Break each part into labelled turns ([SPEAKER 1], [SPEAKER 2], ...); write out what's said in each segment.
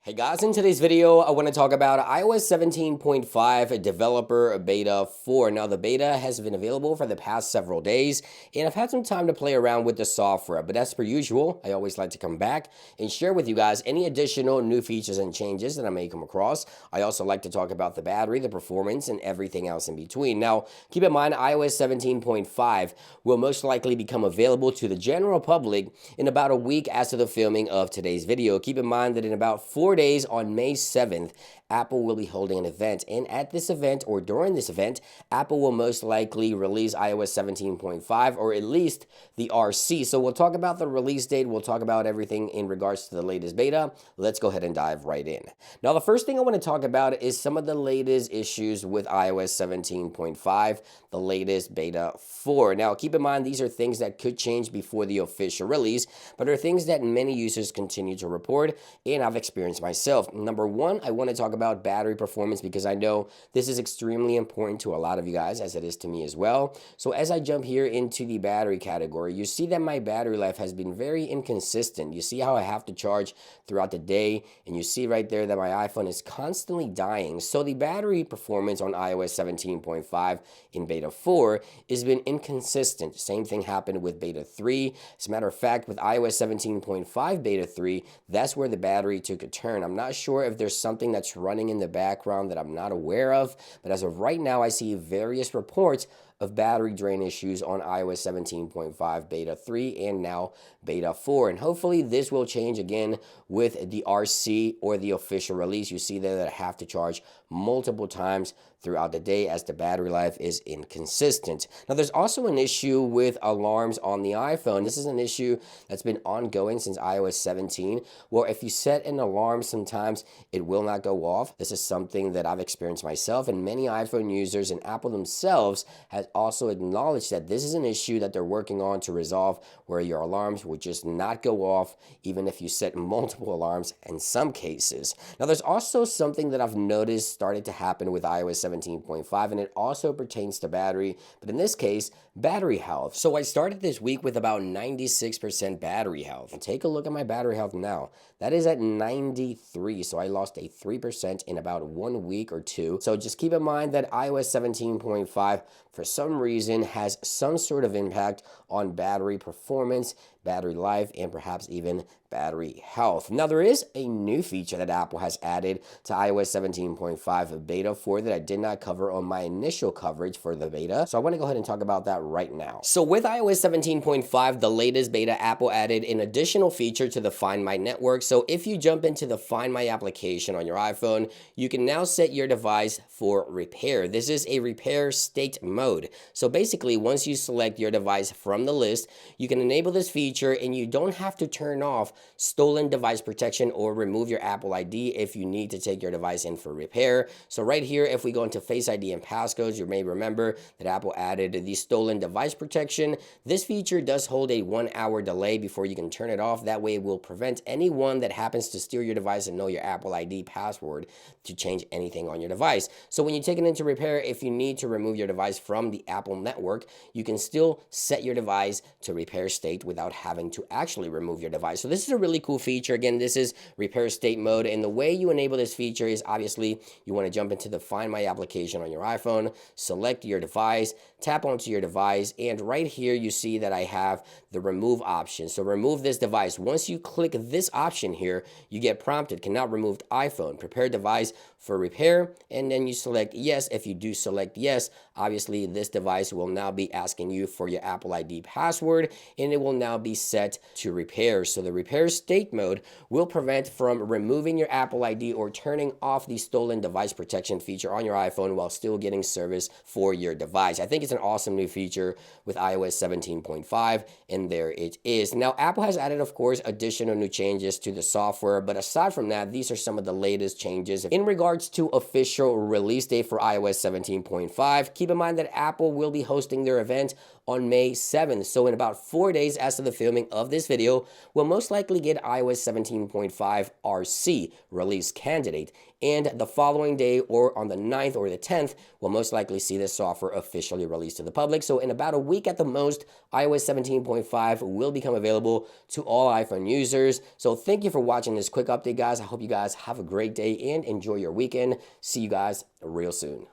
[SPEAKER 1] Hey guys, in today's video, I want to talk about iOS 17.5 Developer Beta 4. Now, the beta has been available for the past several days, and I've had some time to play around with the software. But as per usual, I always like to come back and share with you guys any additional new features and changes that I may come across. I also like to talk about the battery, the performance, and everything else in between. Now, keep in mind, iOS 17.5 will most likely become available to the general public in about a week after the filming of today's video. Keep in mind that in about 4 days on May 7th, Apple will be holding an event. And at this event, or during this event, Apple will most likely release iOS 17.5, or at least the RC. So we'll talk about the release date. We'll talk about everything in regards to the latest beta. Let's go ahead and dive right in. Now, the first thing I want to talk about is some of the latest issues with iOS 17.5, the latest beta 4. Now, keep in mind, these are things that could change before the official release, but are things that many users continue to report, and I've experienced myself. Number one, I want to talk about battery performance because I know this is extremely important to a lot of you guys, as it is to me as well. So as I jump here into the battery category, you see that my battery life has been very inconsistent. You see how I have to charge throughout the day, and you see right there that my iPhone is constantly dying. So the battery performance on iOS 17.5 in beta 4 has been inconsistent. Same thing happened with beta 3. As a matter of fact, with iOS 17.5 beta 3, that's where the battery took a turn. I'm not sure if there's something that's running in the background that I'm not aware of, but as of right now, I see various reports of battery drain issues on iOS 17.5 beta 3 and now beta 4. And hopefully this will change again with the RC or the official release. You see there that I have to charge multiple times throughout the day as the battery life is inconsistent. Now, there's also an issue with alarms on the iPhone. This is an issue that's been ongoing since iOS 17, where if you set an alarm, sometimes it will not go off. This is something that I've experienced myself, and many iPhone users and Apple themselves has also acknowledged that this is an issue that they're working on to resolve, where your alarms would just not go off even if you set multiple alarms in some cases. Now, there's also something that I've noticed started to happen with iOS 17.5, and it also pertains to battery, but in this case, battery health. So I started this week with about 96% battery health. And take a look at my battery health now. That is at 93, so I lost a 3% in about 1 week or two. So just keep in mind that iOS 17.5, for some reason, has some sort of impact on battery performance, battery life, and perhaps even battery health. Now, there is a new feature that Apple has added to iOS 17.5 beta 4 that I did not cover on my initial coverage for the beta. So I want to go ahead and talk about that right now. So with iOS 17.5, the latest beta, Apple added an additional feature to the Find My network. So if you jump into the Find My application on your iPhone, you can now set your device for repair. This is a repair state mode. So basically, once you select your device from the list, you can enable this feature and you don't have to turn off stolen device protection or remove your Apple ID if you need to take your device in for repair. So right here, if we go into Face ID and passcodes, you may remember that Apple added the stolen device protection. This feature does hold a 1-hour delay before you can turn it off. That way it will prevent anyone that happens to steal your device and know your Apple ID password to change anything on your device. So when you take it into repair, if you need to remove your device from the Apple network, you can still set your device to repair state without having to actually remove your device. So this is a really cool feature. Again, this is repair state mode, and the way you enable this feature is obviously you want to jump into the Find My application on your iPhone, select your device, tap onto your device, and right here you see that I have the remove option. So remove this device. Once you click this option here, you get prompted, cannot remove iPhone, prepare device for repair, and then you select yes. If you do select yes, obviously this device will now be asking you for your Apple ID password, and it will now be set to repair. So the repair state mode will prevent from removing your Apple ID or turning off the stolen device protection feature on your iPhone while still getting service for your device. I think it's an awesome new feature with iOS 17.5, and there it is. Now, Apple has added, of course, additional new changes to the software, but aside from that, these are some of the latest changes. In regards to official release date for iOS 17.5, keep in mind that Apple will be hosting their event on May 7th. So in about 4 days after the filming of this video, we'll most likely likely get iOS 17.5 RC release candidate, and the following day or on the 9th or the 10th, we'll most likely see this software officially released to the public. So in about a week at the most, iOS 17.5 will become available to all iPhone users. So thank you for watching this quick update, guys. I hope you guys have a great day and enjoy your weekend. See you guys real soon.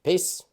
[SPEAKER 1] Peace.